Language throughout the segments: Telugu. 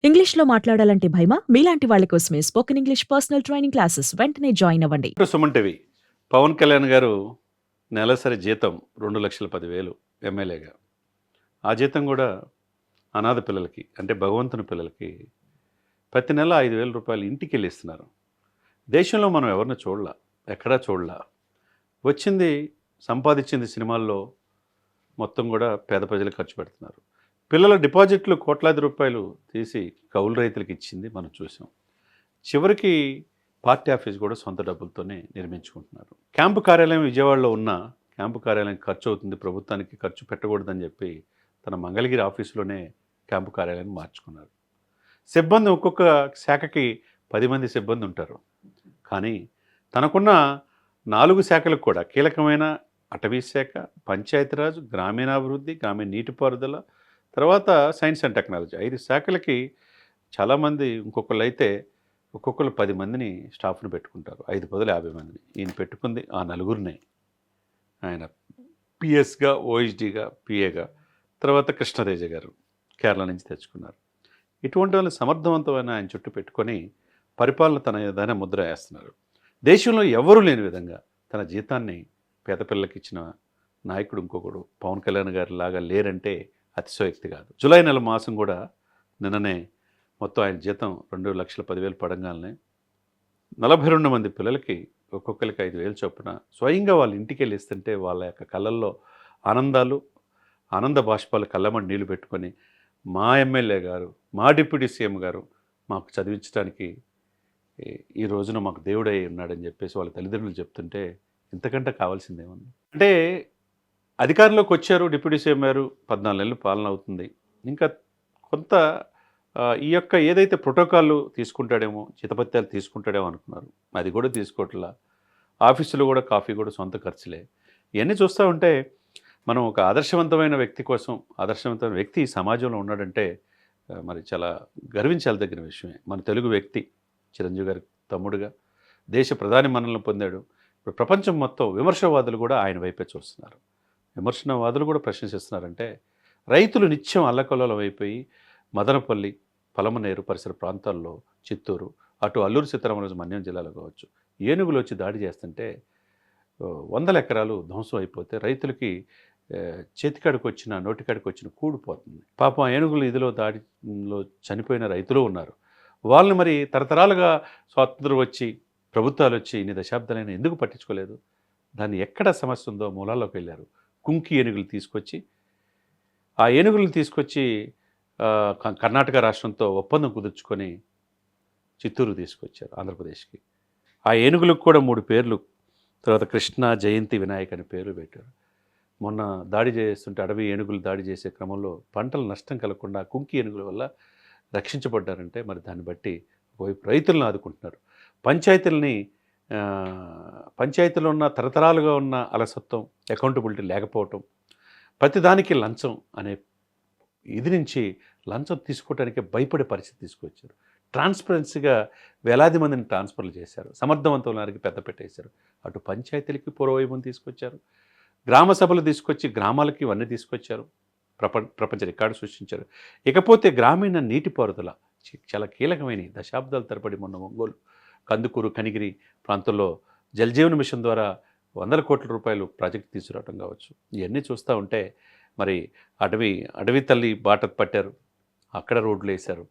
ఇంగ్లీష్‌లో మాట్లాడాలంటే భయమా? మీలాంటి వాళ్ళ కోసమే spoken English personal training classes వెంటనే జాయిన్ అవ్వండి. సుమన్ టీవీ. పవన్ కళ్యాణ్ గారు నెలసరి జీతం 2,10,000 ఎమ్మెల్యేగా. ఆ జీతం గూడా అనాథ పిల్లలకి, అంటే భగవంతుని పిల్లలకి ప్రతి నెల రూ. 5,000 ఇంటికెళ్ళి ఇస్తున్నారు. దేశంలో మనం ఎవరిని చూడలా. ఎక్కడా చూడలా. వచ్చింది, సంపాదించింది సినిమాల్లో మొత్తం గూడా పేద ప్రజలకు ఖర్చు పెడుతున్నారు. పిల్లల డిపాజిట్లు కోట్లాది రూపాయలు తీసి కౌలు రైతులకు ఇచ్చింది మనం చూసాం. చివరికి పార్టీ ఆఫీస్ కూడా సొంత డబ్బులతోనే నిర్మించుకుంటున్నారు. క్యాంపు కార్యాలయం విజయవాడలో ఉన్న క్యాంపు కార్యాలయం ఖర్చు అవుతుంది, ప్రభుత్వానికి ఖర్చు పెట్టకూడదని చెప్పి తన మంగళగిరి ఆఫీసులోనే క్యాంపు కార్యాలయాన్ని మార్చుకున్నారు. సిబ్బంది ఒక్కొక్క శాఖకి 10 మంది సిబ్బంది ఉంటారు. కానీ తనకున్న 4 శాఖలకు కూడా కీలకమైన అటవీ శాఖ, పంచాయతీరాజ్, గ్రామీణాభివృద్ధి, గ్రామీణ నీటిపారుదల, తర్వాత సైన్స్ అండ్ టెక్నాలజీ 5 శాఖలకి చాలామంది ఇంకొకళ్ళైతే ఒక్కొక్కరు 10 మందిని స్టాఫ్‌ని పెట్టుకుంటారు. 5 బదులు 50 మందిని. ఈయన పెట్టుకుంది ఆ నలుగురినే. ఆయన పీఎస్‌గా, ఓఎస్‌డీగా, పీఏగా, తర్వాత కృష్ణతేజ గారు కేరళ నుంచి తెచ్చుకున్నారు. ఇటువంటి వాళ్ళని సమర్థవంతమైన ఆయన చుట్టూ పెట్టుకొని పరిపాలన తన ఏదైనా ముద్ర వేస్తున్నారు. దేశంలో ఎవరూ లేని విధంగా తన జీతాన్ని పేద పిల్లలకి ఇచ్చిన నాయకుడు ఇంకొకడు పవన్ కళ్యాణ్ గారి లాగా లేరంటే అతిశయోక్తి కాదు. జూలై నెల మాసం కూడా నిన్ననే మొత్తం ఆయన జీతం 2,10,000 పడంగానే 42 మంది పిల్లలకి ఒక్కొక్కరికి 5,000 చొప్పున స్వయంగా వాళ్ళ ఇంటికి వెళ్ళి ఇస్తుంటే వాళ్ళ యొక్క కళ్ళల్లో ఆనందాలు, ఆనంద బాష్పాలు కళ్ళమని నీళ్లు పెట్టుకొని మా ఎమ్మెల్యే గారు, మా డిప్యూటీ సీఎం గారు మాకు చదివించడానికి ఈ రోజున మాకు దేవుడై ఉన్నాడని చెప్పేసి వాళ్ళ తల్లిదండ్రులు చెప్తుంటే ఇంతకంటే కావాల్సిందేముంది. అంటే అధికారంలోకి వచ్చారు, డిప్యూటీ సీఎం గారు 14 నెలలు పాలన అవుతుంది. ఇంకా కొంత ఈ యొక్క ఏదైతే ప్రోటోకాల్ తీసుకుంటాడేమో, జీతభత్యాలు తీసుకుంటాడేమో అనుకున్నారు. అది కూడా తీసుకోవట్లా. ఆఫీసులో కూడా కాఫీ కూడా సొంత ఖర్చులే. ఇవన్నీ చూస్తూ ఉంటే మనం ఒక ఆదర్శవంతమైన వ్యక్తి కోసం, ఆదర్శవంతమైన వ్యక్తి ఈ సమాజంలో ఉన్నాడంటే మరి చాలా గర్వించాల్సిన విషయమే. మన తెలుగు వ్యక్తి చిరంజీవి గారి తమ్ముడుగా దేశ ప్రధాని మన్ననలు పొందాడు. ఇప్పుడు ప్రపంచం మొత్తం విమర్శవాదులు కూడా ఆయన వైపే చూస్తున్నారు. విమర్శనవాదులు కూడా ప్రశంసిస్తున్నారంటే రైతులు నిత్యం అల్లకల్లోలం అయిపోయి మదనపల్లి, పలమనేరు పరిసర ప్రాంతాల్లో, చిత్తూరు, అటు అల్లూరు సీతారామరాజు మన్యం జిల్లాలో కావచ్చు, ఏనుగులు వచ్చి దాడి చేస్తుంటే వందల ఎకరాలు ధ్వంసం అయిపోతే రైతులకి చేతికాడికి వచ్చిన, నోటికాడికి వచ్చిన కూడిపోతుంది. పాపం ఆ ఏనుగులు ఇదిలో దాడిలో చనిపోయిన రైతులు ఉన్నారు. వాళ్ళని మరి తరతరాలుగా స్వాతంత్రం వచ్చి, ప్రభుత్వాలు వచ్చి ఇన్ని దశాబ్దాలైనా ఎందుకు పట్టించుకోలేదు? దాన్ని ఎక్కడ సమస్య ఉందో మూలాల్లోకి వెళ్ళారు. కుంకి ఏనుగులు తీసుకొచ్చి, ఆ ఏనుగులను తీసుకొచ్చి కర్ణాటక రాష్ట్రంతో ఒప్పందం కుదుర్చుకొని చిత్తూరు తీసుకొచ్చారు, ఆంధ్రప్రదేశ్కి. ఆ ఏనుగులకు కూడా 3 పేర్లు, తర్వాత కృష్ణ, జయంతి, వినాయక్ అని పేర్లు పెట్టారు. మొన్న దాడి చేస్తుంటే అడవి ఏనుగులు దాడి చేసే క్రమంలో పంటలు నష్టం కలగకుండా కుంకి ఏనుగుల వల్ల రక్షించబడ్డారంటే మరి దాన్ని బట్టి ఒకవైపు రైతులను ఆదుకుంటున్నారు. పంచాయతీలని పంచాయతీలో ఉన్న తరతరాలుగా ఉన్న అలసత్వం, అకౌంటబిలిటీ లేకపోవటం, ప్రతిదానికి లంచం అనే ఇది నుంచి లంచం తీసుకోవడానికి భయపడే పరిస్థితి తీసుకొచ్చారు. ట్రాన్స్పరెన్సీగా వేలాది మందిని ట్రాన్స్ఫర్లు చేశారు. సమర్థవంతులకి పెద్ద పెట్టేశారు. అటు పంచాయతీలకి పూర్వవైభవం తీసుకొచ్చారు, గ్రామ సభలు తీసుకొచ్చి గ్రామాలకి ఇవన్నీ తీసుకొచ్చారు, ప్రపంచ రికార్డు సృష్టించారు. ఇకపోతే గ్రామీణ నీటిపారుదల చాలా కీలకమైన దశాబ్దాల తరబడి మొన్న ఒంగోలు, కందుకూరు, కనిగిరి ప్రాంతంలో జలజీవన మిషన్ ద్వారా వందల కోట్ల రూపాయలు ప్రాజెక్టు తీసుకురావడం కావచ్చు. ఇవన్నీ చూస్తూ ఉంటే మరి అడవి తల్లి బాట పట్టారు, అక్కడ రోడ్లు వేశారు.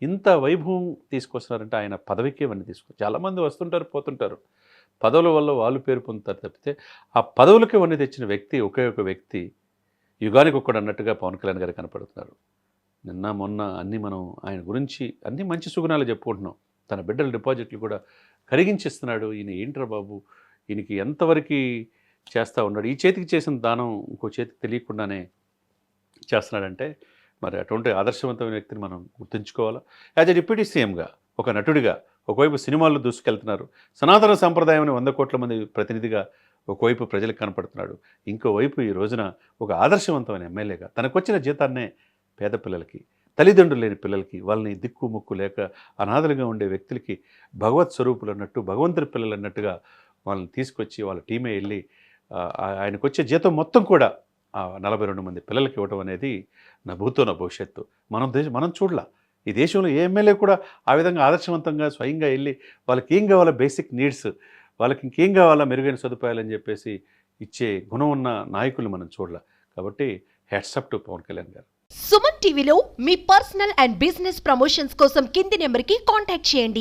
ఇంత వైభవం తీసుకొస్తున్నారంటే ఆయన పదవికి ఇవన్నీ చాలామంది వస్తుంటారు, పోతుంటారు. పదవుల వల్ల వాళ్ళు పేరు పొందుతారు తప్పితే ఆ పదవులకి ఇవన్నీ తెచ్చిన వ్యక్తి ఒకే ఒక వ్యక్తి యుగానికి ఒక్కడు అన్నట్టుగా పవన్ కళ్యాణ్ గారు కనపడుతున్నారు. నిన్న మొన్న అన్నీ మనం ఆయన గురించి అన్నీ మంచి సుగుణాలు చెప్పుకుంటున్నాం. తన బిడ్డల డిపాజిట్లు కూడా కరిగించిస్తున్నాడు. ఈయన ఏంట్రా బాబు, ఈయనకి ఎంతవరకు చేస్తూ ఉన్నాడు. ఈ చేతికి చేసిన దానం ఇంకో చేతికి తెలియకుండానే చేస్తున్నాడంటే మరి అటువంటి ఆదర్శవంతమైన వ్యక్తిని మనం గుర్తుంచుకోవాలా. యాజ్ ఎ డిప్యూటీ సీఎంగా, ఒక నటుడిగా ఒకవైపు సినిమాల్లో దూసుకెళ్తున్నారు. సనాతన సంప్రదాయం 100 కోట్ల మంది ప్రతినిధిగా ఒకవైపు ప్రజలకు కనపడుతున్నాడు. ఇంకోవైపు ఈ రోజున ఒక ఆదర్శవంతమైన ఎమ్మెల్యేగా తనకొచ్చిన జీతాన్నే పేద పిల్లలకి, తల్లిదండ్రులు లేని పిల్లలకి, వాళ్ళని దిక్కు ముక్కు లేక అనాథలుగా ఉండే వ్యక్తులకి భగవత్ స్వరూపులు అన్నట్టు, భగవంతుడి పిల్లలు అన్నట్టుగా వాళ్ళని తీసుకొచ్చి వాళ్ళ టీమే వెళ్ళి ఆయనకు వచ్చే జీతం మొత్తం కూడా ఆ 42 మంది పిల్లలకి ఇవ్వడం అనేది నా భూతో నా భవిష్యత్తు. మనం చూడలా. ఈ దేశంలో ఏ ఎమ్మెల్యే కూడా ఆ విధంగా ఆదర్శవంతంగా స్వయంగా వెళ్ళి వాళ్ళకి ఏం కావాలో బేసిక్ నీడ్స్, వాళ్ళకి ఇంకేం కావాలా మెరుగైన సదుపాయాలని చెప్పేసి ఇచ్చే గుణం ఉన్న నాయకులు మనం చూడాలి. కాబట్టి హ్యాట్సప్ టు పవన్ కళ్యాణ్ గారు. సుమన్ టీవీలో మీ పర్సనల్ అండ్ బిజినెస్ ప్రమోషన్స్ కోసం కింది నెంబర్కి కాంటాక్ట్ చేయండి.